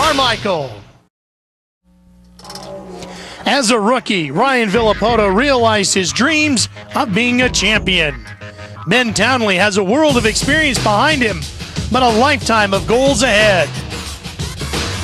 Carmichael. As a rookie, Ryan Villapoto realized his dreams of being a champion. Ben Townley has a world of experience behind him, but a lifetime of goals ahead.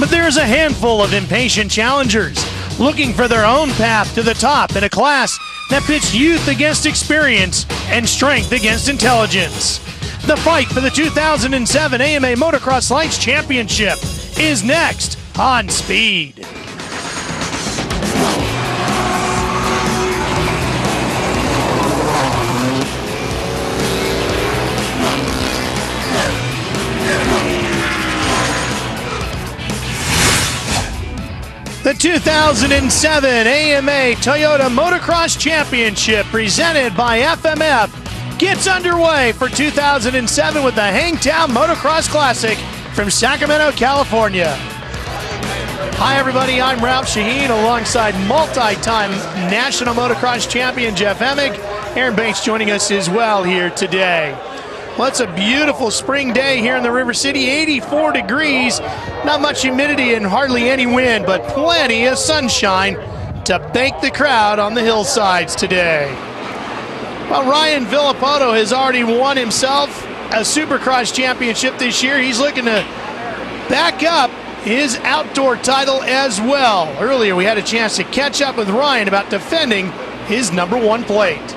But there's a handful of impatient challengers looking for their own path to the top in a class that pits youth against experience and strength against intelligence. The fight for the 2007 AMA Motocross Lights Championship is next on Speed. The 2007 AMA Toyota Motocross Championship presented by FMF gets underway for 2007 with the Hangtown Motocross Classic from Sacramento, California. Hi everybody, I'm Ralph Shaheen alongside multi-time National Motocross Champion Jeff Emig. Aaron Bates joining us as well here today. Well, it's a beautiful spring day here in the River City, 84 degrees, not much humidity and hardly any wind, but plenty of sunshine to bake the crowd on the hillsides today. Well, Ryan Villapoto has already won himself a Supercross championship this year. He's looking to back up his outdoor title as well. Earlier, we had a chance to catch up with Ryan about defending his #1 plate.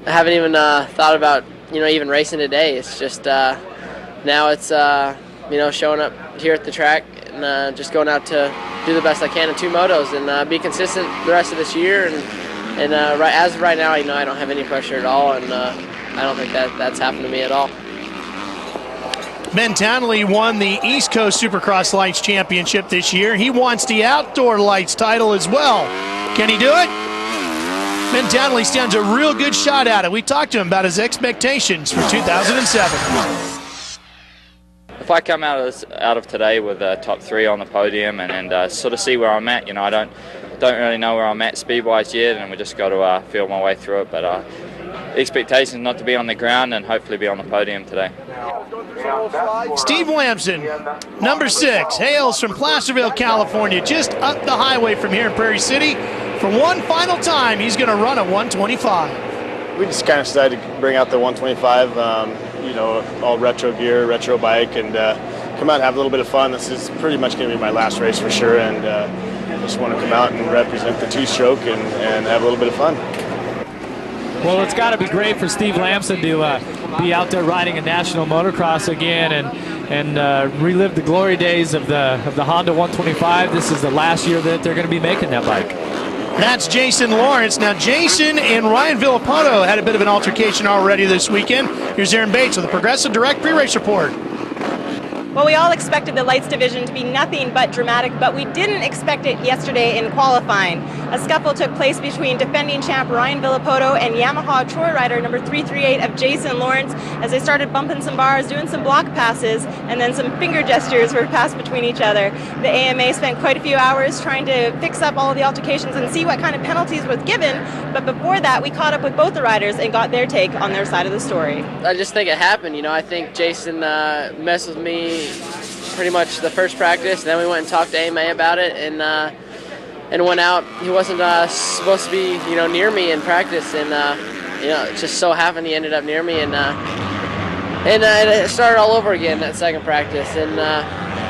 I haven't even thought about, even racing today. It's just now it's, showing up here at the track and just going out to do the best I can in 2 motos and be consistent the rest of this year. And as of right now, I don't have any pressure at all, and I don't think that's happened to me at all. Ben Townley won the East Coast Supercross Lights Championship this year. He wants the Outdoor Lights title as well. Can he do it? Ben Townley stands a real good shot at it. We talked to him about his expectations for 2007. If I come out of today with top 3 on the podium and sort of see where I'm at, I don't really know where I'm at speed-wise yet, and we just got to feel my way through it. But expectations not to be on the ground and hopefully be on the podium today. Steve Lamson, #6, hails from Placerville, California, just up the highway from here in Prairie City. For one final time, he's going to run a 125. We just kind of decided to bring out the 125, all retro gear, retro bike, and come out and have a little bit of fun. This is pretty much going to be my last race for sure, and just want to come out and represent the 2-stroke and have a little bit of fun. Well, it's got to be great for Steve Lamson to be out there riding a national motocross again and relive the glory days of the Honda 125. This is the last year that they're going to be making that bike. That's Jason Lawrence. Now, Jason and Ryan Villapoto had a bit of an altercation already this weekend. Here's Aaron Bates with the Progressive Direct pre-race report. Well, we all expected the lights division to be nothing but dramatic, but we didn't expect it yesterday in qualifying. A scuffle took place between defending champ Ryan Villapoto and Yamaha Troy rider number 338 of Jason Lawrence as they started bumping some bars, doing some block passes, and then some finger gestures were passed between each other. The AMA spent quite a few hours trying to fix up all of the altercations and see what kind of penalties was given, but before that, we caught up with both the riders and got their take on their side of the story. I just think it happened. I think Jason messed with me pretty much the first practice, and then we went and talked to AMA about it and went out. He wasn't supposed to be near me in practice, and it just so happened he ended up near me, and it started all over again that second practice, and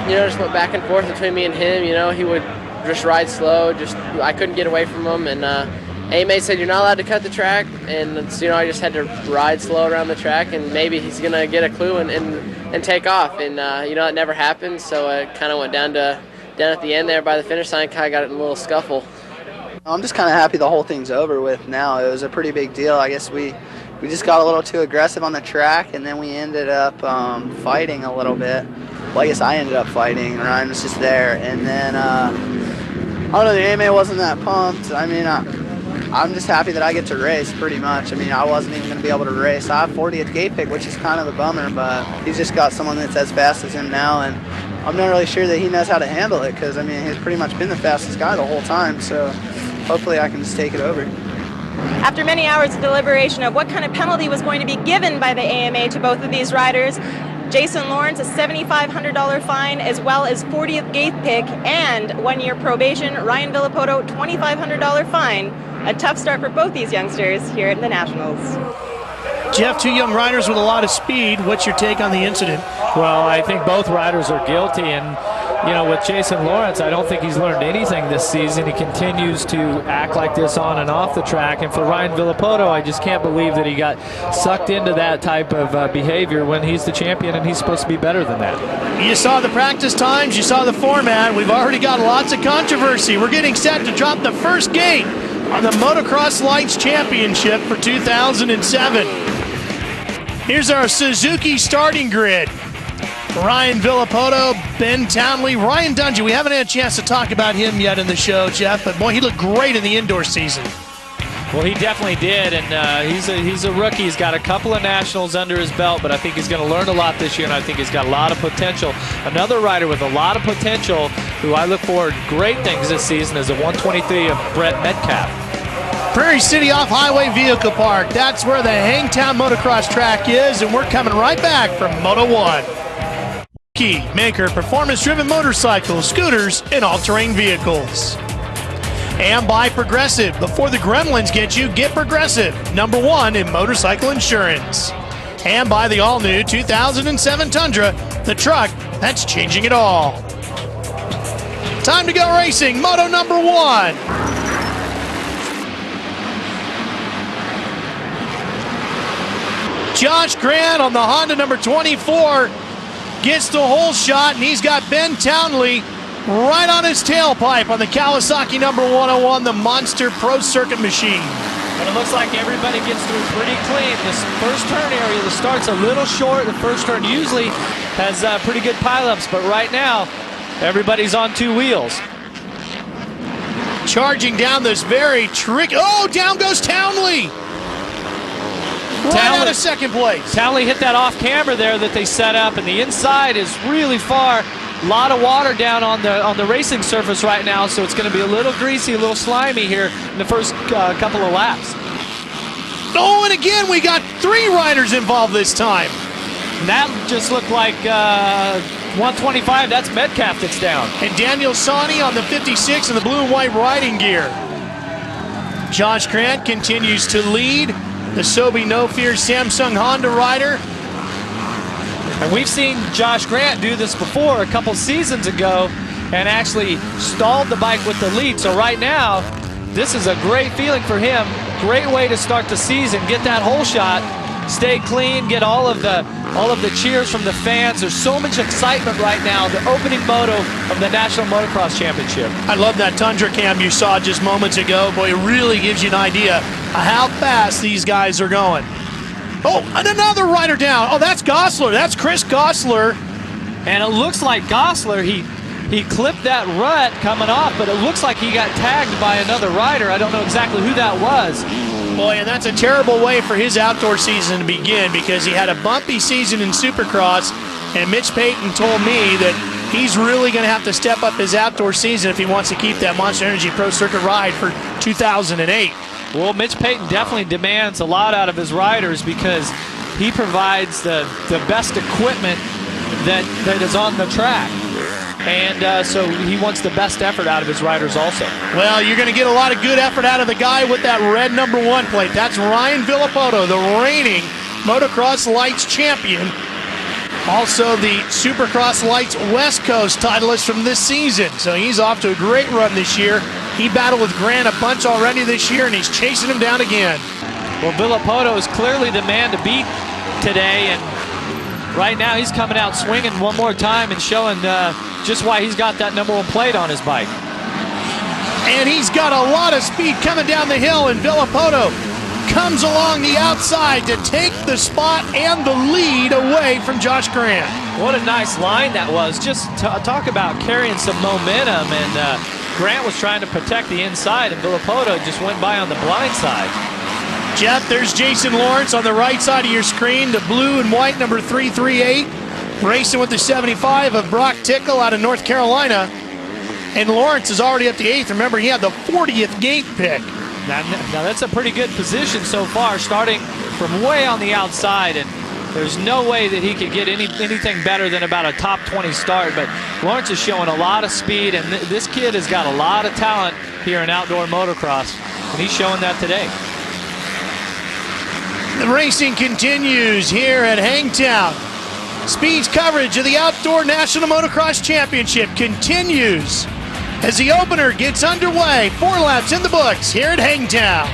just went back and forth between me and him. He would just ride slow, I couldn't get away from him, and AMA said you're not allowed to cut the track, and I just had to ride slow around the track, and maybe he's gonna get a clue and take off, and it never happened. So it kind of went down at the end there by the finish line, kind of got in a little scuffle. I'm just kind of happy the whole thing's over with now. It was a pretty big deal. I guess we just got a little too aggressive on the track, and then we ended up fighting a little bit. Well, I guess I ended up fighting. Ryan was just there, and then I don't know. The AMA wasn't that pumped. I mean, I'm just happy that I get to race, pretty much. I mean, I wasn't even going to be able to race. I have 40th gate pick, which is kind of a bummer, but he's just got someone that's as fast as him now, and I'm not really sure that he knows how to handle it because, I mean, he's pretty much been the fastest guy the whole time, so hopefully I can just take it over. After many hours of deliberation of what kind of penalty was going to be given by the AMA to both of these riders, Jason Lawrence, a $7,500 fine, as well as 40th gate pick and 1-year probation. Ryan Villapoto, $2,500 fine. A tough start for both these youngsters here at the Nationals. Jeff, two young riders with a lot of speed. What's your take on the incident? Well, I think both riders are guilty, and you know, with Jason Lawrence, I don't think he's learned anything this season. He continues to act like this on and off the track, and for Ryan Villapoto, I just can't believe that he got sucked into that type of behavior when he's the champion and he's supposed to be better than that. You saw the practice times, you saw the format. We've already got lots of controversy. We're getting set to drop the first gate on the Motocross Lights Championship for 2007. Here's our Suzuki starting grid. Ryan Villapoto, Ben Townley, Ryan Dungey. We haven't had a chance to talk about him yet in the show, Jeff, but boy, he looked great in the indoor season. Well, he definitely did, and he's a rookie. He's got a couple of nationals under his belt, but I think he's going to learn a lot this year, and I think he's got a lot of potential. Another rider with a lot of potential, who I look forward to great things this season, is a 123 of Brett Metcalf. Prairie City Off-Highway Vehicle Park. That's where the Hangtown Motocross track is, and we're coming right back from Moto 1. Key maker performance-driven motorcycles, scooters, and all-terrain vehicles. And by Progressive. Before the gremlins get you, get Progressive. #1 in motorcycle insurance. And by the all-new 2007 Tundra, the truck that's changing it all. Time to go racing, Moto #1. Josh Grant on the Honda #24 gets the whole shot, and he's got Ben Townley right on his tailpipe on the Kawasaki #101, the Monster Pro Circuit machine. But it looks like everybody gets through pretty clean. This first turn area, the start's a little short. The first turn usually has pretty good pileups, but right now, everybody's on two wheels. Charging down this very tricky, oh, down goes Townley. Right out of second place. Townley hit that off camera there that they set up, and the inside is really far. A lot of water down on the racing surface right now, so it's going to be a little greasy, a little slimy here in the first couple of laps. Oh, and again, we got 3 riders involved this time. And that just looked like 125. That's Metcalf that's down. And Daniel Sawney on the 56 in the blue and white riding gear. Josh Grant continues to lead. The Sobe No Fear Samsung Honda rider. And we've seen Josh Grant do this before a couple seasons ago and actually stalled the bike with the lead. So right now, this is a great feeling for him. Great way to start the season. Get that whole shot, stay clean, get all of the cheers from the fans. There's so much excitement right now. The opening moto of the National Motocross Championship. I love that Tundra cam you saw just moments ago. Boy, it really gives you an idea of how fast these guys are going. Oh, and another rider down. Oh, that's Gosler. That's Chris Gosler. And it looks like Gosler, he clipped that rut coming off, but it looks like he got tagged by another rider. I don't know exactly who that was. Boy, and that's a terrible way for his outdoor season to begin, because he had a bumpy season in Supercross, and Mitch Payton told me that he's really going to have to step up his outdoor season if he wants to keep that Monster Energy Pro Circuit ride for 2008. Well, Mitch Payton definitely demands a lot out of his riders because he provides the best equipment that is on the track. And so he wants the best effort out of his riders also. Well, you're going to get a lot of good effort out of the guy with that red #1 plate. That's Ryan Villapoto, the reigning Motocross Lights champion. Also the Supercross Lights West Coast titleist from this season. So he's off to a great run this year. He battled with Grant a bunch already this year, and he's chasing him down again. Well, Villapoto is clearly the man to beat today, and right now he's coming out swinging one more time and showing just why he's got that #1 plate on his bike. And he's got a lot of speed coming down the hill, and Villapoto comes along the outside to take the spot and the lead away from Josh Grant. What a nice line that was. Just talk about carrying some momentum, and Grant was trying to protect the inside, and Villapoto just went by on the blind side. Jeff, there's Jason Lawrence on the right side of your screen, the blue and white number 338, racing with the 75 of Brock Tickle out of North Carolina. And Lawrence is already up to 8th. Remember, he had the 40th gate pick. Now that's a pretty good position so far, starting from way on the outside. And There's no way that he could get anything better than about a top 20 start, but Lawrence is showing a lot of speed, and this kid has got a lot of talent here in outdoor motocross, and he's showing that today. The racing continues here at Hangtown. Speed's coverage of the Outdoor National Motocross Championship continues as the opener gets underway. 4 laps in the books here at Hangtown.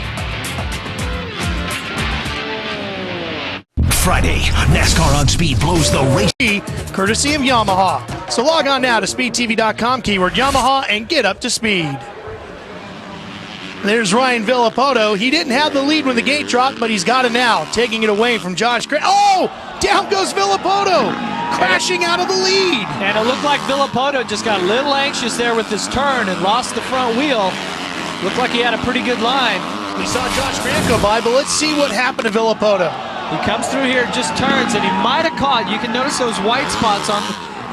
Friday, NASCAR on Speed blows the race. Courtesy of Yamaha. So log on now to speedtv.com, keyword Yamaha, and get up to speed. There's Ryan Villapoto. He didn't have the lead when the gate dropped, but he's got it now, taking it away from Josh Grant. Oh, down goes Villapoto, crashing out of the lead. And it looked like Villapoto just got a little anxious there with this turn and lost the front wheel. Looked like he had a pretty good line. We saw Josh Grant go by, but let's see what happened to Villapoto. He comes through here, just turns, and he might have caught, you can notice those white spots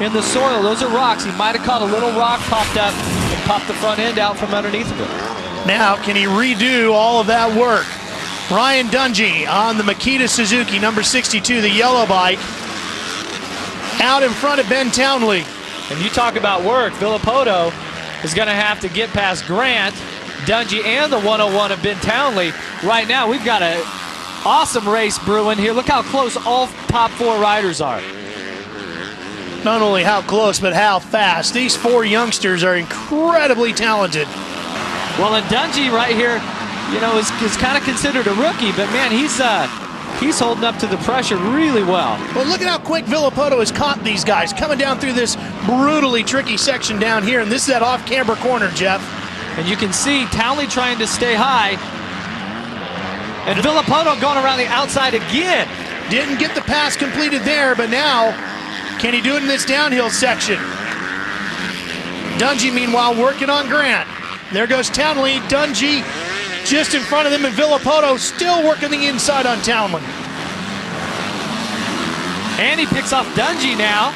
in the soil. Those are rocks. He might have caught a little rock popped up and popped the front end out from underneath of it. Now, can he redo all of that work? Ryan Dungey on the Makita Suzuki, number 62, the yellow bike, out in front of Ben Townley. And you talk about work, Villapoto is going to have to get past Grant, Dungey, and the 101 of Ben Townley. Right now, we've got an awesome race brewing here. Look how close all top 4 riders are. Not only how close, but how fast. These 4 youngsters are incredibly talented. Well, and Dungey right here, you know, is kind of considered a rookie, but man, he's holding up to the pressure really well. Well, look at how quick Villapoto has caught these guys coming down through this brutally tricky section down here, and this is that off-camber corner, Jeff. And you can see Townley trying to stay high, and Villapoto going around the outside again. Didn't get the pass completed there, but now, can he do it in this downhill section? Dungey, meanwhile, working on Grant. There goes Townley, Dungey just in front of them, and Villapoto still working the inside on Townley. And he picks off Dungey now,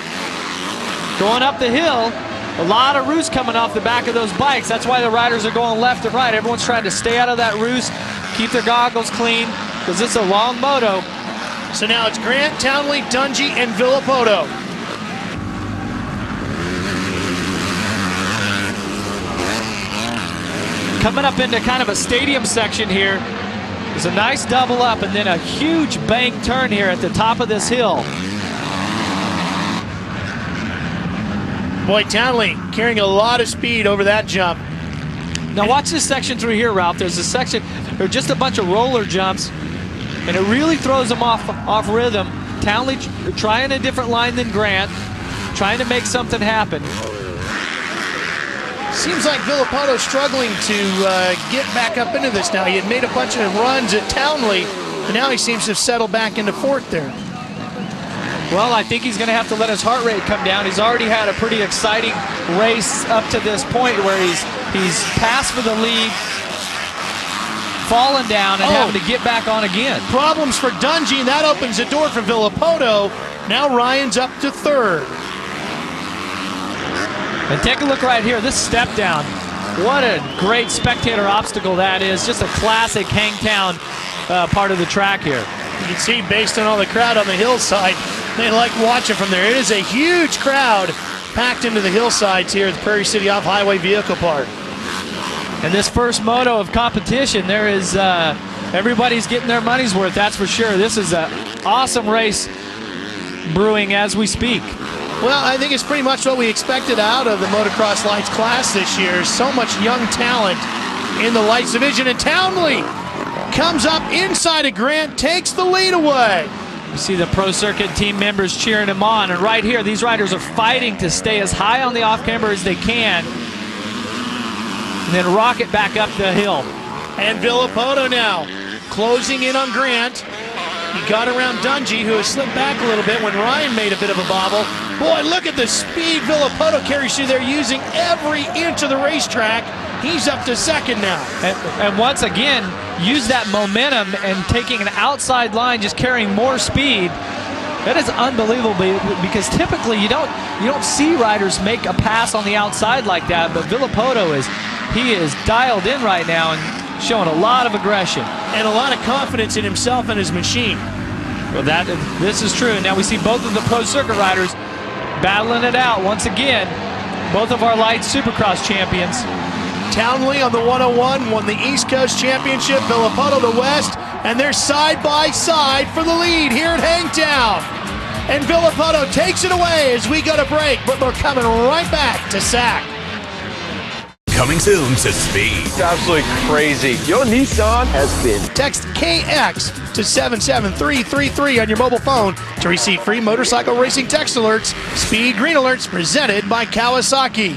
going up the hill. A lot of roost coming off the back of those bikes. That's why the riders are going left and right. Everyone's trying to stay out of that roost, keep their goggles clean, because it's a long moto. So now it's Grant, Townley, Dungey, and Villapoto. Coming up into kind of a stadium section here. There's a nice double up and then a huge bank turn here at the top of this hill. Boy, Townley carrying a lot of speed over that jump. Now watch this section through here, Ralph. There's a section, there's just a bunch of roller jumps, and it really throws them off rhythm. Townley trying a different line than Grant, trying to make something happen. Seems like Villapoto struggling to get back up into this now. He had made a bunch of runs at Townley, and now he seems to have settled back into 4th there. Well, I think he's going to have to let his heart rate come down. He's already had a pretty exciting race up to this point where he's passed for the lead, fallen down, and having to get back on again. Problems for Dungey, and that opens the door for Villapoto. Now Ryan's up to 3rd. And take a look right here, this step down. What a great spectator obstacle that is. Just a classic Hangtown part of the track here. You can see based on all the crowd on the hillside, they like watching from there. It is a huge crowd packed into the hillsides here at the Prairie City Off-Highway Vehicle Park. And this first moto of competition, there is everybody's getting their money's worth, that's for sure. This is an awesome race brewing as we speak. Well, I think it's pretty much what we expected out of the Motocross Lights class this year. So much young talent in the Lights division. And Townley comes up inside of Grant, takes the lead away. You see the Pro Circuit team members cheering him on. And right here, these riders are fighting to stay as high on the off-camber as they can. And then rocket back up the hill. And Villapoto now closing in on Grant. He got around Dungey, who has slipped back a little bit when Ryan made a bit of a bobble. Boy, look at the speed Villapoto carries through there, using every inch of the racetrack. He's up to 2nd now. And once again, use that momentum and taking an outside line, just carrying more speed. That is unbelievable, because typically you don't see riders make a pass on the outside like that, but Villapoto is dialed in right now and showing a lot of aggression. And a lot of confidence in himself and his machine. Well, this is true. Now we see both of the pro circuit riders battling it out once again. Both of our light Supercross champions. Townley on the 101 won the East Coast Championship, Villapoto the West, and they're side by side for the lead here at Hangtown. And Villapoto takes it away as we go to break, but we're coming right back to Sac. Coming soon to Speed. It's absolutely crazy. Your Nissan has been. Text KX to 77333 on your mobile phone to receive free motorcycle racing text alerts. Speed Green Alerts presented by Kawasaki.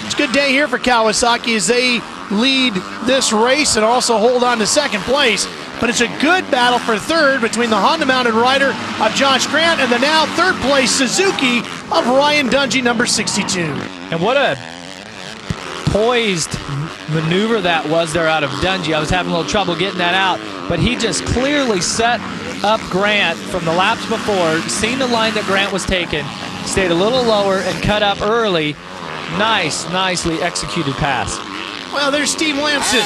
It's a good day here for Kawasaki as they lead this race and also hold on to second place. But it's a good battle for third between the Honda-mounted rider of Josh Grant and the now third-place Suzuki of Ryan Dungey, number 62. And what a poised maneuver that was there out of Dungey. I was having a little trouble getting that out, but he just clearly set up Grant from the laps before, seen the line that Grant was taking, stayed a little lower and cut up early. Nicely executed pass. Well, there's Steve Lamson.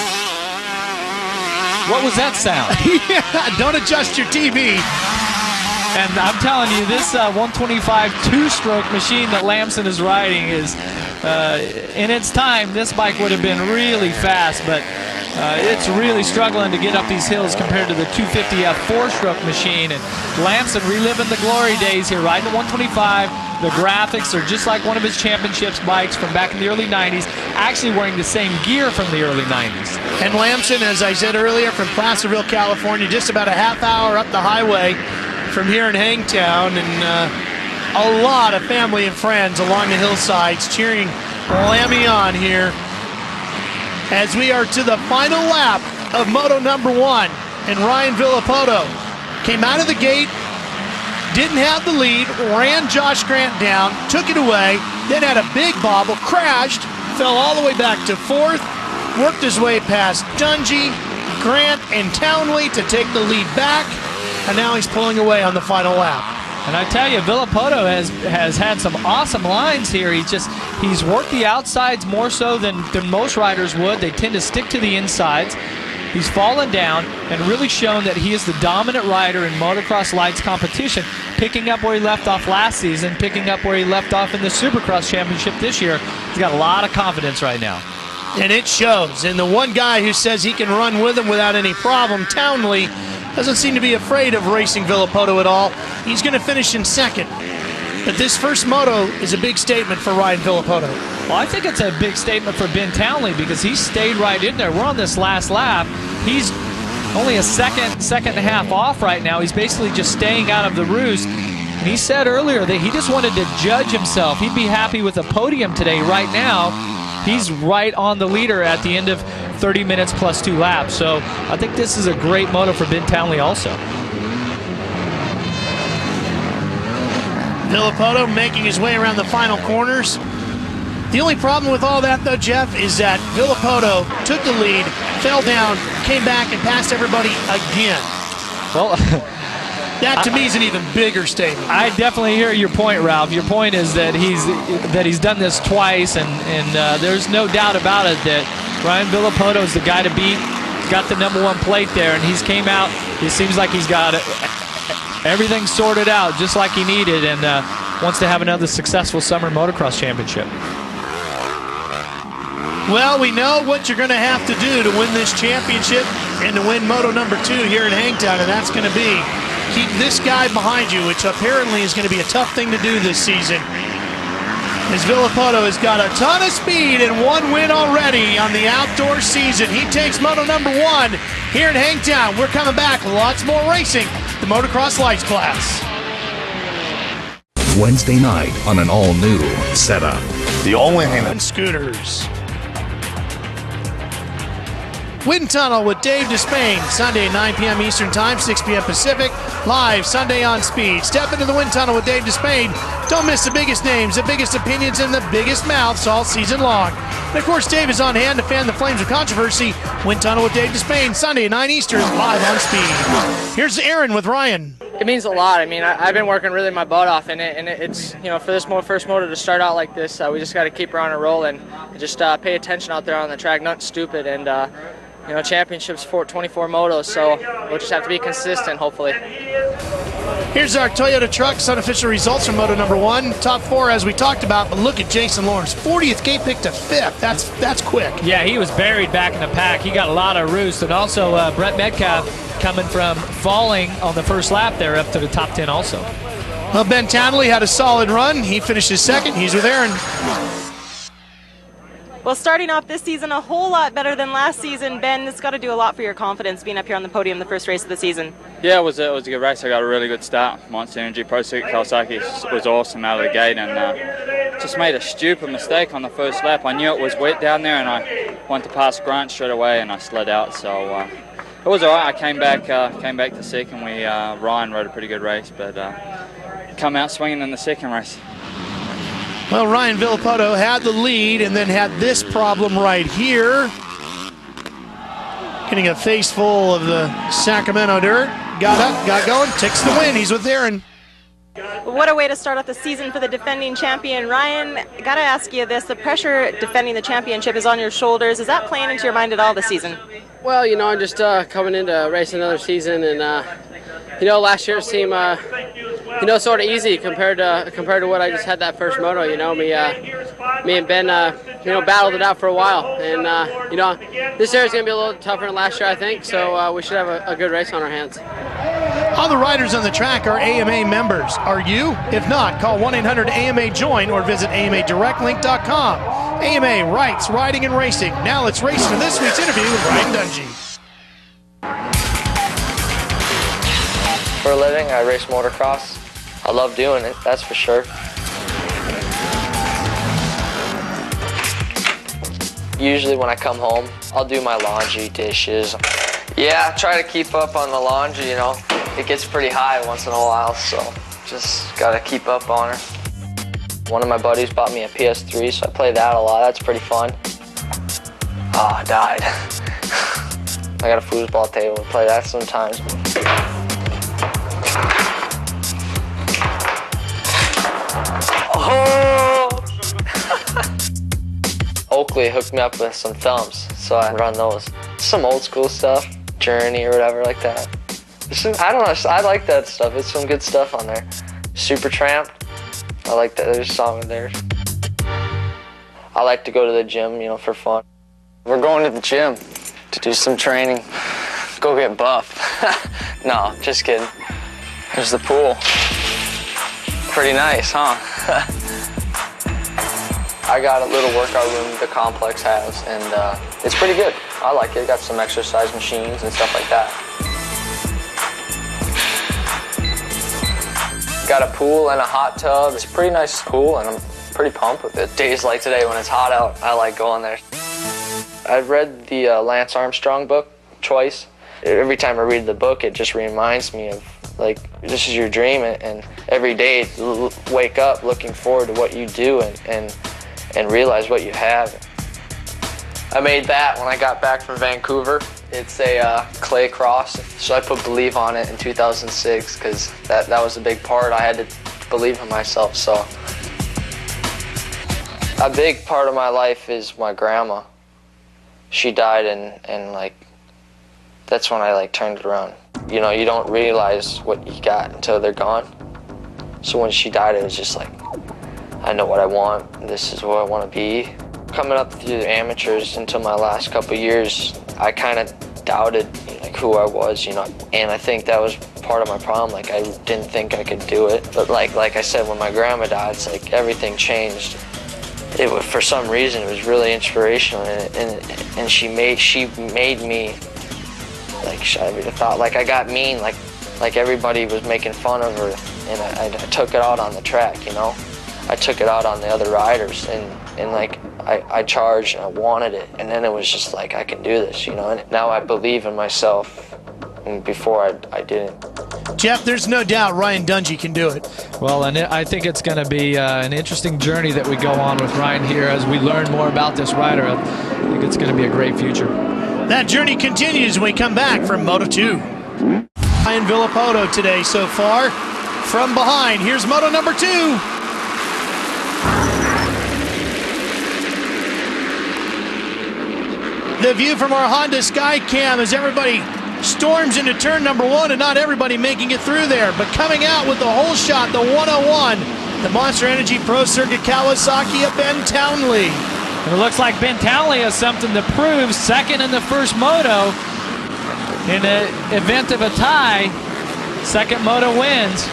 What was that sound? Yeah, don't adjust your TV. And I'm telling you, this 125 two-stroke machine that Lamson is riding is, in its time, this bike would have been really fast, but it's really struggling to get up these hills compared to the 250F four-stroke machine. And Lamson reliving the glory days here, riding the 125. The graphics are just like one of his championships bikes from back in the early 90s, actually wearing the same gear from the early 90s. And Lamson, as I said earlier, from Placerville, California, just about a half hour up the highway from here in Hangtown, and a lot of family and friends along the hillsides cheering Lammy on here as we are to the final lap of Moto number 1. And Ryan Villapoto came out of the gate, didn't have the lead, ran Josh Grant down, took it away, then had a big bobble, crashed, fell all the way back to 4th, worked his way past Dungey, Grant, and Townley to take the lead back, and now he's pulling away on the final lap. And I tell you, Villapoto has had some awesome lines here. He's worked the outsides more so than most riders would. They tend to stick to the insides. He's fallen down and really shown that he is the dominant rider in motocross lights competition, picking up where he left off last season, picking up where he left off in the Supercross Championship this year. He's got a lot of confidence right now. And it shows. And the one guy who says he can run with him without any problem, Townley, doesn't seem to be afraid of racing Villapoto at all. He's going to finish in second. But this first moto is a big statement for Ryan Villapoto. Well, I think it's a big statement for Ben Townley because he stayed right in there. We're on this last lap. He's only a second and a half off right now. He's basically just staying out of the roost. And he said earlier that he just wanted to judge himself. He'd be happy with a podium today. Right now, he's right on the leader at the end of 30 minutes plus 2 laps. So I think this is a great moto for Ben Townley also. Villapoto making his way around the final corners. The only problem with all that, though, Jeff, is that Villapoto took the lead, fell down, came back, and passed everybody again. Well, that to me is an even bigger statement. I definitely hear your point, Ralph. Your point is that he's done this twice, and there's no doubt about it that Ryan Villapoto is the guy to beat. He's got the #1 plate there, and he's came out. It seems like he's got everything sorted out just like he needed, and wants to have another successful summer motocross championship. Well, we know what you're going to have to do to win this championship and to win Moto number 2 here in Hangtown, and that's going to be keep this guy behind you, which apparently is going to be a tough thing to do this season. As Villapoto has got a ton of speed and 1 win already on the outdoor season. He takes Moto number 1 here in Hangtown. We're coming back, lots more racing, the Motocross Lights class. Wednesday night on an all-new setup. The only thing on scooters. Wind Tunnel with Dave Despain, Sunday 9 p.m. Eastern Time, 6 p.m. Pacific, live Sunday on Speed. Step into the Wind Tunnel with Dave Despain. Don't miss the biggest names, the biggest opinions, and the biggest mouths all season long. And of course, Dave is on hand to fan the flames of controversy. Wind Tunnel with Dave Despain, Sunday 9 Eastern, live on Speed. Here's Aaron with Ryan. It means a lot. I mean, I've been working really my butt off in it, and it's, you know, for this first moto to start out like this, we just got to keep her on a roll and just pay attention out there on the track, nothing stupid, and you know, championships for 24 motos, so we'll just have to be consistent, hopefully. Here's our Toyota Trucks unofficial results from Moto number 1. Top 4 as we talked about, but look at Jason Lawrence. 40th gate pick to 5th. That's quick. Yeah, he was buried back in the pack. He got a lot of roost. And also Brett Metcalf coming from falling on the first lap there up to the top 10 also. Well, Ben Townley had a solid run. He finishes second. He's with Aaron. Well, starting off this season a whole lot better than last season. Ben, it's got to do a lot for your confidence being up here on the podium the first race of the season. Yeah, it was a good race. I got a really good start. Monster Energy Pro Circuit Kawasaki was awesome out of the gate, and just made a stupid mistake on the first lap. I knew it was wet down there, and I wanted to pass Grant straight away, and I slid out. So it was all right. I came back to second. Ryan rode a pretty good race, but come out swinging in the second race. Well, Ryan Villapoto had the lead and then had this problem right here. Getting a face full of the Sacramento dirt. Got up, got going, takes the win. He's with Aaron. What a way to start off the season for the defending champion. Ryan, got to ask you this. The pressure defending the championship is on your shoulders. Is that playing into your mind at all this season? Well, I'm just coming in to race another season, and last year's team, sort of easy compared to what I just had that first moto. Me and Ben, battled it out for a while, and this year is going to be a little tougher than last year, I think. So we should have a good race on our hands. All the riders on the track are AMA members. Are you? If not, call 1-800-AMA-JOIN or visit AMADirectLink.com. AMA writes, riding and racing. Now let's race for this week's interview with Ryan Dungey. For a living, I race motocross. I love doing it, that's for sure. Usually when I come home, I'll do my laundry, dishes. Yeah, I try to keep up on the laundry, It gets pretty high once in a while, so just gotta keep up on her. One of my buddies bought me a PS3, so I play that a lot. That's pretty fun. Oh, I died. I got a foosball table, play that sometimes. Oh! Oakley hooked me up with some thumbs, so I run those. Some old school stuff, Journey or whatever like that. I don't know, I like that stuff. It's some good stuff on there. Supertramp, I like that. There's a song in there. I like to go to the gym, for fun. We're going to the gym to do some training. Go get buff. No, just kidding. There's the pool. Pretty nice, huh? I got a little workout room the complex has, and it's pretty good. I like it. Got some exercise machines and stuff like that. Got a pool and a hot tub. It's a pretty nice pool, and I'm pretty pumped with it. Days like today when it's hot out, I like going there. I've read the Lance Armstrong book twice. Every time I read the book, it just reminds me of, this is your dream, and every day wake up looking forward to what you do and realize what you have. I made that when I got back from Vancouver. It's a clay cross, so I put Believe on it in 2006 because that was a big part. I had to believe in myself, so. A big part of my life is my grandma. She died and that's when I turned it around. You don't realize what you got until they're gone. So when she died, it was just I know what I want. This is what I want to be. Coming up through the amateurs until my last couple years, I kind of doubted who I was, and I think that was part of my problem. I didn't think I could do it. But like I said, when my grandma died, it's everything changed. It was, for some reason, it was really inspirational, and she made me. I would have thought I got mean, like everybody was making fun of her, and I took it out on the track, I took it out on the other riders, and I charged and I wanted it, and then it was just I can do this, and now I believe in myself, and before I didn't. Jeff, there's no doubt Ryan Dungey can do it. Well, and I think it's going to be an interesting journey that we go on with Ryan here as we learn more about this rider. I think it's going to be a great future. That journey continues when we come back from Moto 2. Ryan Villapoto today so far. From behind, here's Moto number 2. The view from our Honda Skycam as everybody storms into turn number 1, and not everybody making it through there. But coming out with the whole shot, the 101, the Monster Energy Pro Circuit Kawasaki of Ben Townley. And it looks like Ben Townley has something to prove. Second in the first moto. In the event of a tie, second moto wins.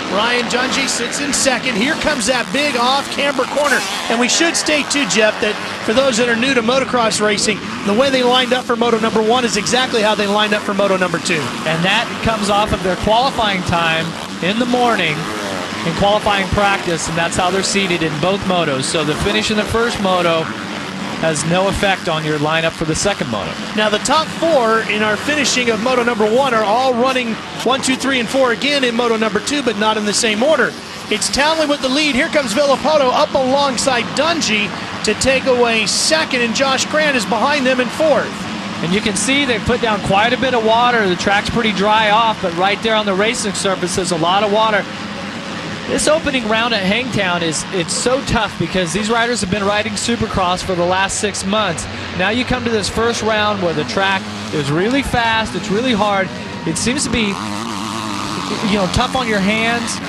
Ryan Dungey sits in second. Here comes that big off-camber corner. And we should state too, Jeff, that for those that are new to motocross racing, the way they lined up for moto number 1 is exactly how they lined up for moto number 2. And that comes off of their qualifying time in the morning in qualifying practice, and that's how they're seated in both motos. So the finish in the first moto has no effect on your lineup for the second moto. Now the top 4 in our finishing of moto number 1 are all running 1, 2, 3, and 4 again in moto number 2, but not in the same order. It's Townley with the lead. Here comes Villapoto up alongside Dungey to take away second, and Josh Grant is behind them in fourth. And you can see they put down quite a bit of water. The track's pretty dry off, but right there on the racing surface there's a lot of water. This opening round at Hangtown it's so tough because these riders have been riding Supercross for the last 6 months. Now you come to this first round where the track is really fast, it's really hard. It seems to be, tough on your hands.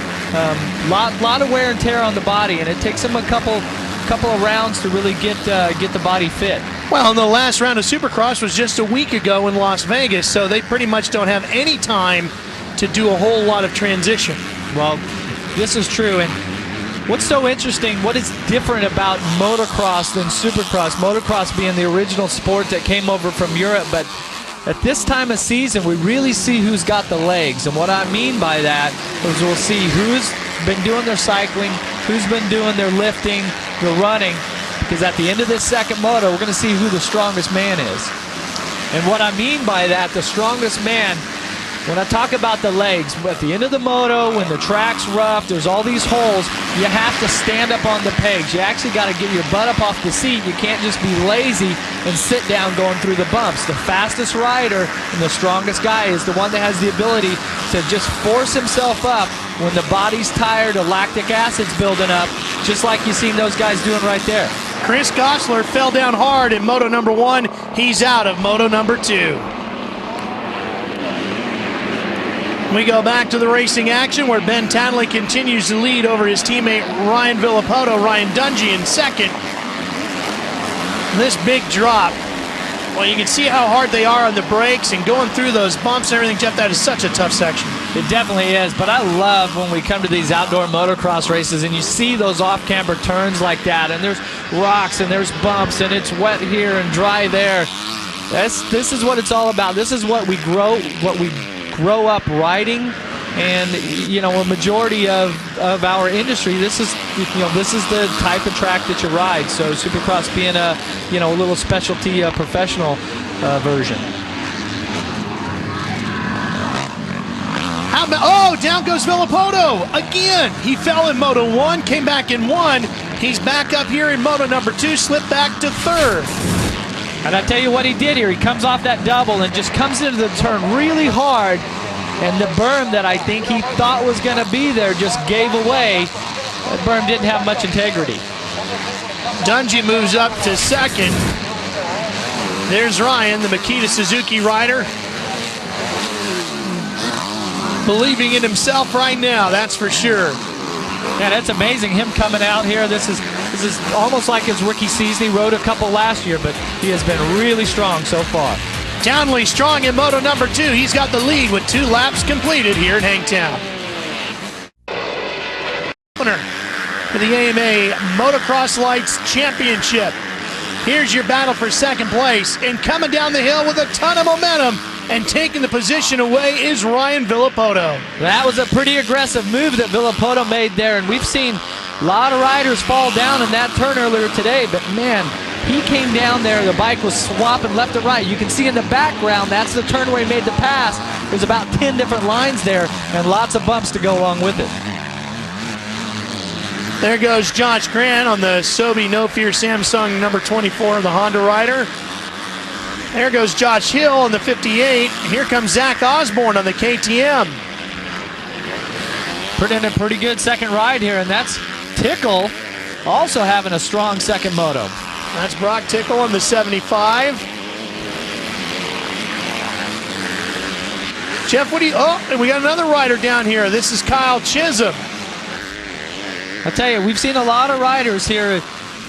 Lot of wear and tear on the body, and it takes them a couple of rounds to really get the body fit. Well, and the last round of Supercross was just a week ago in Las Vegas, so they pretty much don't have any time to do a whole lot of transition. Well, this is true, and what's so interesting, what is different about motocross than Supercross? Motocross being the original sport that came over from Europe, but at this time of season, we really see who's got the legs. And what I mean by that is we'll see who's been doing their cycling, who's been doing their lifting, their running, because at the end of this second moto, we're going to see who the strongest man is. And what I mean by that, the strongest man, when I talk about the legs, at the end of the moto, when the track's rough, there's all these holes, you have to stand up on the pegs. You actually got to get your butt up off the seat. You can't just be lazy and sit down going through the bumps. The fastest rider and the strongest guy is the one that has the ability to just force himself up when the body's tired, the lactic acid's building up, just like you've seen those guys doing right there. Chris Gosler fell down hard in moto number 1. He's out of moto number 2. We go back to the racing action where Ben Townley continues to lead over his teammate Ryan Villapoto. Ryan Dungey in second. This big drop. Well, you can see how hard they are on the brakes and going through those bumps and everything. Jeff, that is such a tough section. It definitely is, but I love when we come to these outdoor motocross races and you see those off-camber turns like that, and there's rocks and there's bumps and it's wet here and dry there. This is what it's all about. This is what we grow up riding, and a majority of our industry, this is the type of track that you ride. So Supercross being a little specialty professional version. Down goes Villapoto again. He fell in moto 1, came back in 1. He's back up here in moto number 2, slipped back to 3rd. And I tell you what he did here. He comes off that double and just comes into the turn really hard. And the berm that I think he thought was going to be there just gave away. That berm didn't have much integrity. Dungey moves up to second. There's Ryan, the Makita Suzuki rider. Believing in himself right now, that's for sure. Yeah, that's amazing, him coming out here. This is almost like his rookie season. He rode a couple last year, but he has been really strong so far. Townley strong in moto number 2. He's got the lead with 2 laps completed here at Hangtown. Winner for the AMA Motocross Lights Championship. Here's your battle for second place, and coming down the hill with a ton of momentum and taking the position away is Ryan Villapoto. That was a pretty aggressive move that Villapoto made there, and we've seen a lot of riders fall down in that turn earlier today, but man, he came down there, the bike was swapping left and right. You can see in the background, that's the turn where he made the pass. There's about 10 different lines there and lots of bumps to go along with it. There goes Josh Grant on the Sobe No Fear Samsung number 24 of the Honda rider. There goes Josh Hill on the 58. Here comes Zach Osborne on the KTM. Putting in a pretty good second ride here, and that's Tickle also having a strong second moto. That's Brock Tickle on the 75. Jeff, what do you, oh, and we got another rider down here. This is Kyle Chisholm. I tell you, we've seen a lot of riders here.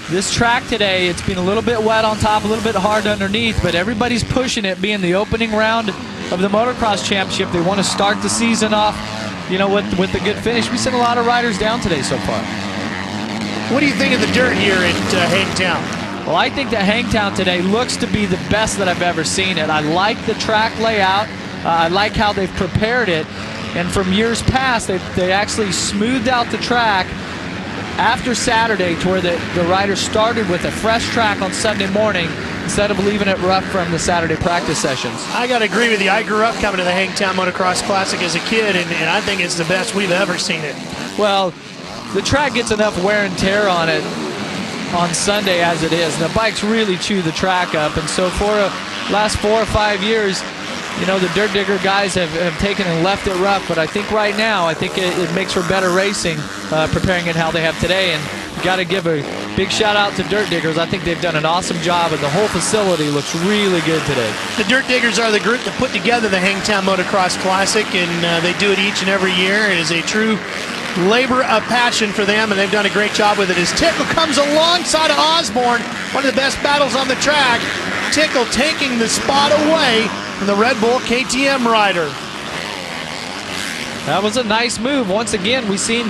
This track today, it's been a little bit wet on top, a little bit hard underneath, but everybody's pushing it, being the opening round of the Motocross Championship. They want to start the season off, you know, with a good finish. We've seen a lot of riders down today so far. What do you think of the dirt here at Hangtown? Well, I think that Hangtown today looks to be the best that I've ever seen it. I like the track layout. I like how they've prepared it. And from years past, they actually smoothed out the track after Saturday to where the riders started with a fresh track on Sunday morning instead of leaving it rough from the Saturday practice sessions. I got to agree with you. I grew up coming to the Hangtown Motocross Classic as a kid, and I think it's the best we've ever seen it. Well, the track gets enough wear and tear on it on Sunday as it is. And the bikes really chew the track up. And so for the last 4 or 5 years, you know, the Dirt Digger guys have taken and left it rough. But I think right now, I think it makes for better racing, preparing it how they have today. And you got to give a big shout out to Dirt Diggers. I think they've done an awesome job, and the whole facility looks really good today. The Dirt Diggers are the group that put together the Hangtown Motocross Classic, and they do it each and every year. It is a true labor of passion for them, and they've done a great job with it. As Tickle comes alongside of Osborne, one of the best battles on the track. Tickle taking the spot away from the Red Bull KTM rider. That was a nice move. Once again, we've seen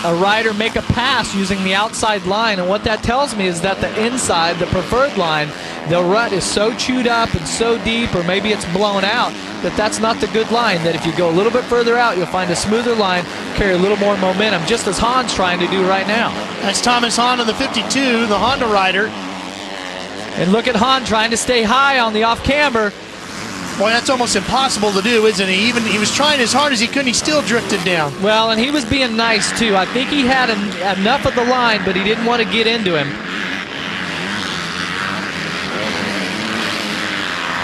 a rider make a pass using the outside line, and what that tells me is that the inside, the preferred line, the rut is so chewed up and so deep, or maybe it's blown out, that's not the good line. That if you go a little bit further out, you'll find a smoother line, carry a little more momentum, just as Hahn's trying to do right now. That's Thomas Hahn on the 52, the Honda rider. And look at Hahn trying to stay high on the off-camber. Boy, that's almost impossible to do, isn't he? He was trying as hard as he could, he still drifted down. Well, and he was being nice, too. I think he had enough of the line, but he didn't want to get into him.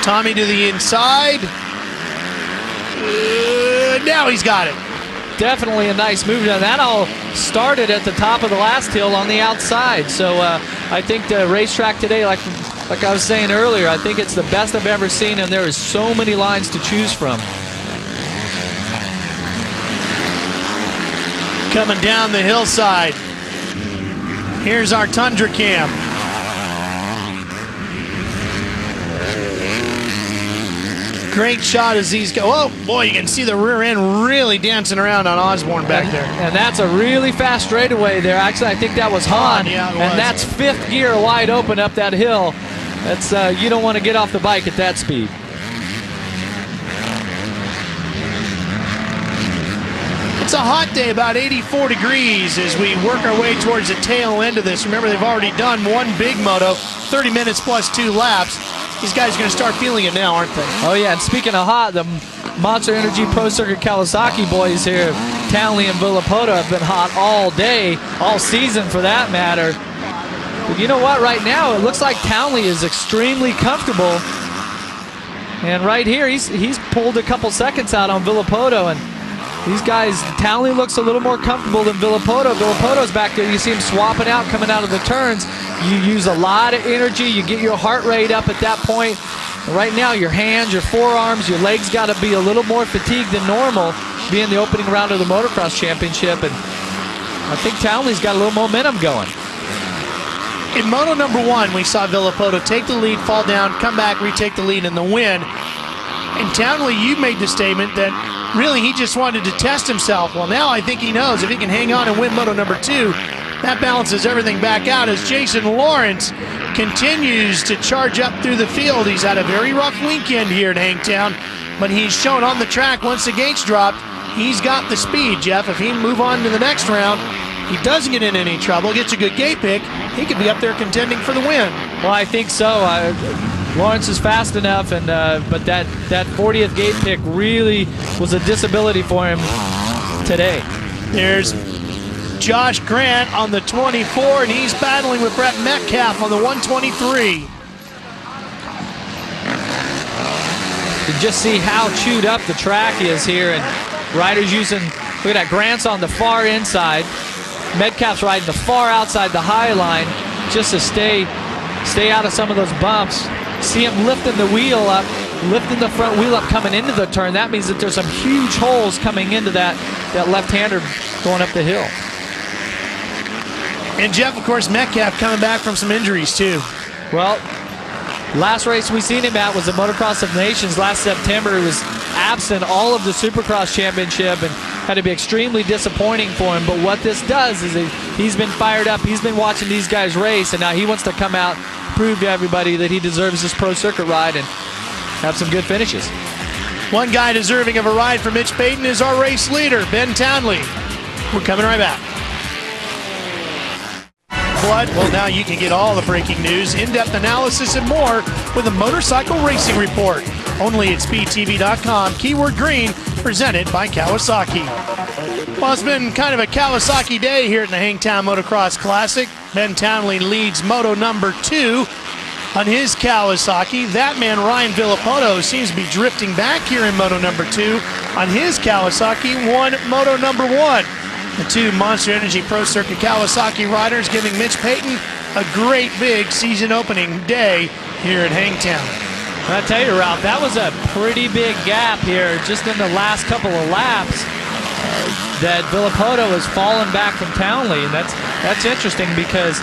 Tommy to the inside. Now he's got it. Definitely a nice move. Now that all started at the top of the last hill on the outside. So I think the racetrack today, like I was saying earlier, I think it's the best I've ever seen, and there is so many lines to choose from. Coming down the hillside. Here's our Tundra Cam. Great shot as these go. Oh, boy, you can see the rear end really dancing around on Osborne back there. And that's a really fast straightaway there. Actually, I think that was Hahn. Yeah, and that's fifth gear wide open up that hill. That's you don't want to get off the bike at that speed. It's a hot day, about 84 degrees as we work our way towards the tail end of this. Remember, they've already done one big moto, 30 minutes plus 2 laps. These guys are going to start feeling it now, aren't they? Oh, yeah, and speaking of hot, the Monster Energy Pro Circuit Kawasaki boys here, Townley and Villapoto, have been hot all day, all season for that matter. But you know what? Right now, it looks like Townley is extremely comfortable. And right here, he's pulled a couple seconds out on Villapoto, and these guys, Townley looks a little more comfortable than Villapoto. Villapoto's back there. You see him swapping out, coming out of the turns. You use a lot of energy. You get your heart rate up at that point. And right now, your hands, your forearms, your legs got to be a little more fatigued than normal, being the opening round of the Motocross Championship. And I think Townley's got a little momentum going. In Moto number 1, we saw Villapoto take the lead, fall down, come back, retake the lead, and the win. And Townley, you made the statement that really he just wanted to test himself. Well, now I think he knows if he can hang on and win Moto number 2, that balances everything back out as Jason Lawrence continues to charge up through the field. He's had a very rough weekend here at Hangtown, but he's shown on the track once the gates dropped, he's got the speed, Jeff. If he can move on to the next round, he doesn't get in any trouble, gets a good gate pick, he could be up there contending for the win. Well, I think so. Lawrence is fast enough, and but that 40th gate pick really was a disability for him today. There's Josh Grant on the 24, and he's battling with Brett Metcalf on the 123. You can just see how chewed up the track is here, and riders using, look at that, Grant's on the far inside. Metcalf's riding the far outside the high line just to stay out of some of those bumps. See him lifting the wheel up lifting the front wheel up coming into the turn. That means that there's some huge holes coming into that left-hander going up the hill. And Jeff, of course, Metcalf coming back from some injuries too. Well, last race we seen him at was the Motocross of Nations last September. He was absent all of the Supercross championship and had to be extremely disappointing for him. But what this does is he's been fired up. He's been watching these guys race, and now he wants to come out, prove to everybody that he deserves this pro circuit ride and have some good finishes. One guy deserving of a ride for Mitch Payton is our race leader, Ben Townley. We're coming right back. Well, now you can get all the breaking news, in-depth analysis, and more with a motorcycle racing report. Only at speedtv.com, keyword green, presented by Kawasaki. Well, it's been kind of a Kawasaki day here in the Hangtown Motocross Classic. Ben Townley leads Moto number 2 on his Kawasaki. That man, Ryan Villapoto, seems to be drifting back here in Moto number 2 on his Kawasaki, won Moto number 1. The two Monster Energy Pro Circuit Kawasaki riders giving Mitch Payton a great big season opening day here at Hangtown. I tell you, Ralph, that was a pretty big gap here just in the last couple of laps that Villapoto has fallen back from Townley, and that's interesting because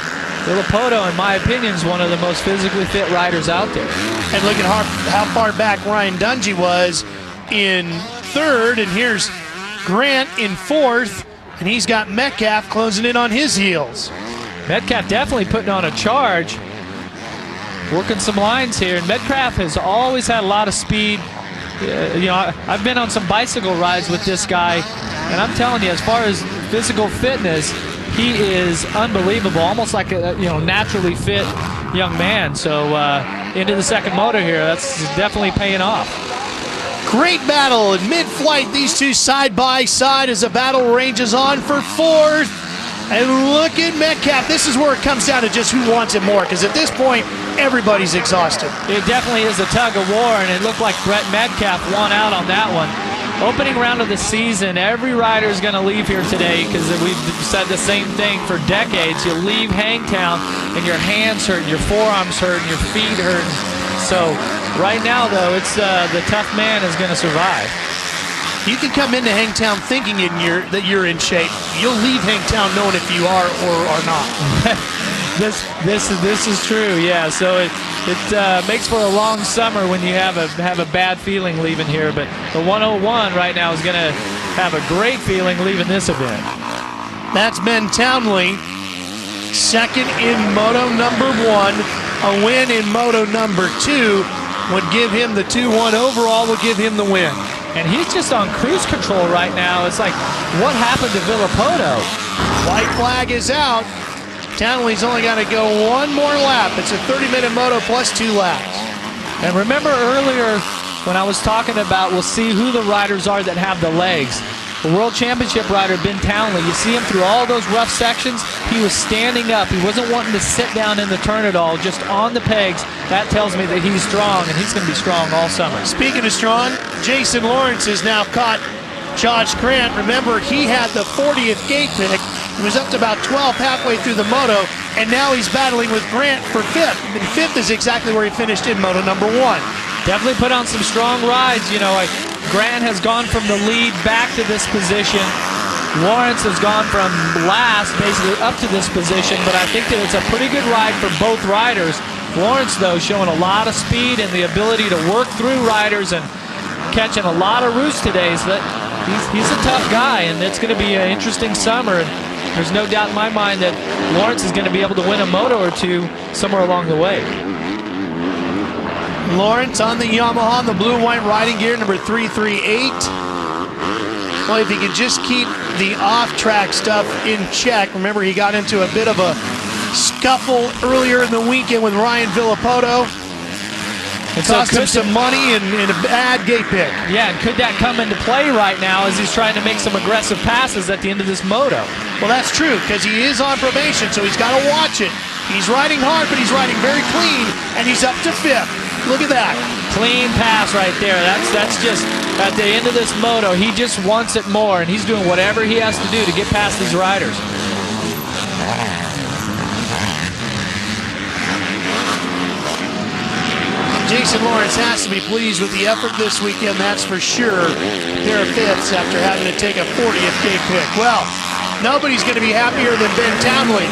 Villapoto, in my opinion, is one of the most physically fit riders out there. And look at how far back Ryan Dungey was in 3rd, and here's Grant in 4th. And he's got Metcalf closing in on his heels. Metcalf definitely putting on a charge. Working some lines here. And Metcalf has always had a lot of speed. You know, I've been on some bicycle rides with this guy. And I'm telling you, as far as physical fitness, he is unbelievable. Almost like a naturally fit young man. So into the second moto here, that's definitely paying off. Great battle in mid-flight. These two side by side as the battle ranges on for 4th. And look at Metcalf. This is where it comes down to just who wants it more, because at this point, everybody's exhausted. It definitely is a tug of war, and it looked like Brett Metcalf won out on that one. Opening round of the season, every rider is going to leave here today because we've said the same thing for decades. You leave Hangtown and your hands hurt, your forearms hurt, and your feet hurt. So right now, though, it's the tough man is going to survive. You can come into Hangtown thinking that you're in shape. You'll leave Hangtown knowing if you are or are not. This is true, yeah. So it makes for a long summer when you have a bad feeling leaving here. But the 101 right now is going to have a great feeling leaving this event. That's Ben Townley, 2nd in Moto number 1. A win in Moto number 2 would give him the 2-1 overall, would give him the win. And he's just on cruise control right now. It's like, what happened to Villapoto? White flag is out. Townley's only got to go one more lap. It's a 30-minute moto plus 2 laps. And remember earlier when I was talking about we'll see who the riders are that have the legs. The World Championship rider, Ben Townley, you see him through all those rough sections. He was standing up. He wasn't wanting to sit down in the turn at all, just on the pegs. That tells me that he's strong, and he's going to be strong all summer. Speaking of strong, Jason Lawrence has now caught Josh Grant. Remember, he had the 40th gate pick. He was up to about 12 halfway through the moto, and now he's battling with Grant for 5th. And 5th is exactly where he finished in moto number 1. Definitely put on some strong rides. You know, Grant has gone from the lead back to this position. Lawrence has gone from last basically up to this position, but I think that it's a pretty good ride for both riders. Lawrence, though, showing a lot of speed and the ability to work through riders and catching a lot of roosts today. So that he's a tough guy, and it's going to be an interesting summer. And there's no doubt in my mind that Lawrence is going to be able to win a moto or two somewhere along the way. Lawrence on the Yamaha, the blue and white riding gear, number 338. Well, if he could just keep the off-track stuff in check. Remember, he got into a bit of a scuffle earlier in the weekend with Ryan Villapoto. It cost him some money and a bad gate pick. Yeah, and could that come into play right now as he's trying to make some aggressive passes at the end of this moto? Well, that's true, because he is on probation, so he's got to watch it. He's riding hard, but he's riding very clean, and he's up to 5th. Look at that. Clean pass right there. That's just at the end of this moto. He just wants it more, and he's doing whatever he has to do to get past these riders. Jason Lawrence has to be pleased with the effort this weekend, that's for sure. Pair of fifths after having to take a 40th gate pick. Well, nobody's going to be happier than Ben Townley.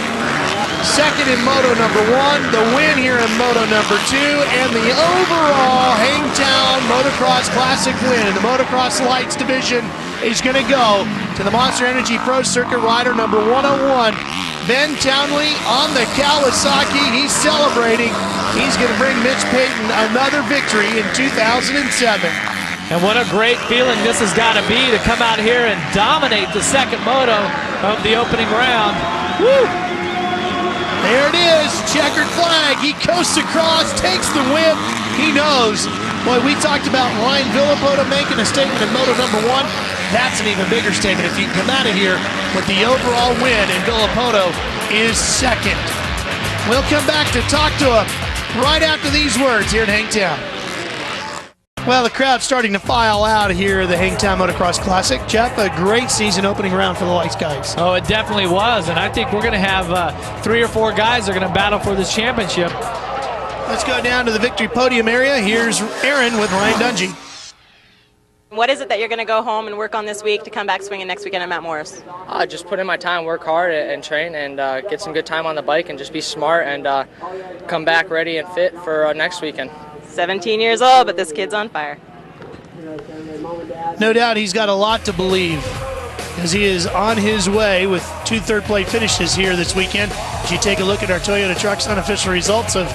Second in Moto number 1, the win here in Moto number 2, and the overall Hangtown Motocross Classic win in the Motocross Lights division is going to go to the Monster Energy Pro Circuit rider number 101, Ben Townley on the Kawasaki. He's celebrating. He's going to bring Mitch Payton another victory in 2007. And what a great feeling this has got to be to come out here and dominate the second moto of the opening round. Woo! There it is, checkered flag. He coasts across, takes the whip. He knows. Boy, we talked about Ryan Villapoto making a statement in Moto number 1. That's an even bigger statement if you can come out of here with the overall win, and Villapoto is second. We'll come back to talk to him right after these words here in Hangtown. Well, the crowd's starting to file out here at the Hangtown Motocross Classic. Jeff, a great season opening round for the Lights guys. Oh, it definitely was, and I think we're going to have 3 or 4 guys that are going to battle for this championship. Let's go down to the victory podium area. Here's Aaron with Ryan Dungey. What is it that you're going to go home and work on this week to come back swinging next weekend at Mount Morris? Just put in my time, work hard, and train, and get some good time on the bike, and just be smart, and come back ready and fit for next weekend. 17 years old, but this kid's on fire. No doubt he's got a lot to believe, as he is on his way with 2 third-place finishes here this weekend. As you take a look at our Toyota Trucks unofficial results of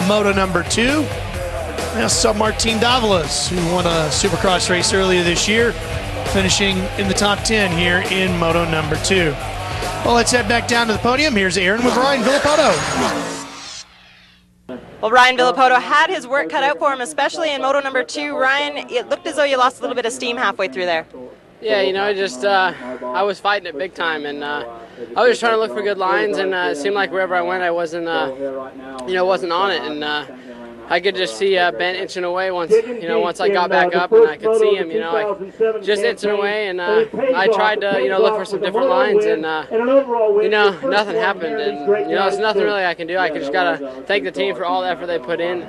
Moto number 2. Now, Martin Davalos, who won a Supercross race earlier this year, finishing in the top 10 here in Moto number 2. Well, let's head back down to the podium. Here's Aaron with Ryan Villapoto. Well, Ryan Villapoto had his work cut out for him, especially in Moto number 2. Ryan, it looked as though you lost a little bit of steam halfway through there. Yeah, you know, I was fighting it big time, and I was just trying to look for good lines, and it seemed like wherever I went, I wasn't, wasn't on it, and I could just see Ben inching away once I got back up, and I could see him, like just inching away, and I tried to, look for some different lines, and nothing happened, and there's nothing really I can do. I just gotta thank the team for all the effort they put in.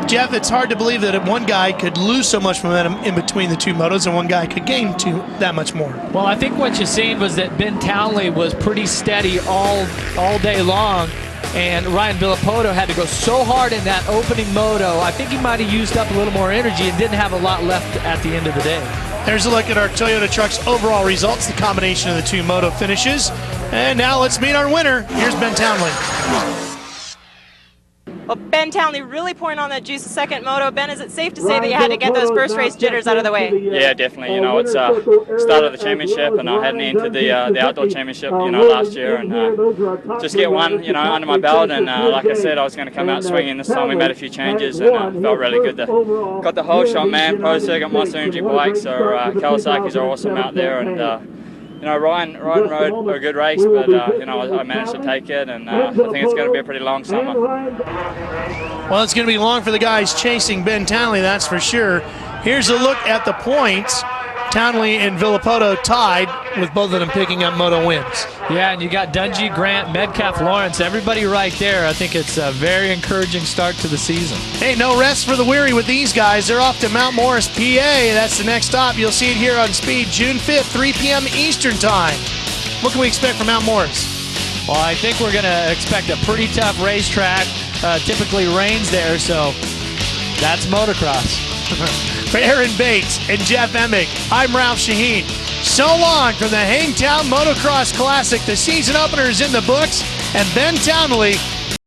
Jeff, it's hard to believe that one guy could lose so much momentum in between the 2 motos and one guy could gain that much more. Well, I think what you seen was that Ben Townley was pretty steady all day long, and Ryan Villapoto had to go so hard in that opening moto. I think he might have used up a little more energy and didn't have a lot left at the end of the day. There's a look at our Toyota Trucks overall results, the combination of the 2 moto finishes. And now let's meet our winner. Here's Ben Townley. Well, Ben Townley really pouring on that juice the second moto. Ben, is it safe to say that you had to get those first race jitters out of the way? Yeah, definitely. It's start of the championship, and I'm heading into the outdoor championship, last year, and just get one, under my belt. And like I said, I was going to come out swinging this time. We made a few changes, and felt really good. Got the whole shot, man. Pro Circuit, Monster Energy bikes, so Kawasaki's are awesome out there, and Ryan rode a good race, but I managed to take it, and I think it's going to be a pretty long summer. Well, it's going to be long for the guys chasing Ben Townley, that's for sure. Here's a look at the points. Townley and Villapoto tied, with both of them picking up moto wins. Yeah, and you got Dungey, Grant, Metcalf, Lawrence, everybody right there. I think it's a very encouraging start to the season. Hey, no rest for the weary with these guys. They're off to Mount Morris, PA. That's the next stop. You'll see it here on Speed, June 5th, 3 p.m. Eastern Time. What can we expect from Mount Morris? Well, I think we're going to expect a pretty tough racetrack. Typically rains there, so that's motocross. For Aaron Bates and Jeff Emig, I'm Ralph Shaheen. So long from the Hangtown Motocross Classic. The season opener is in the books, and Ben Townley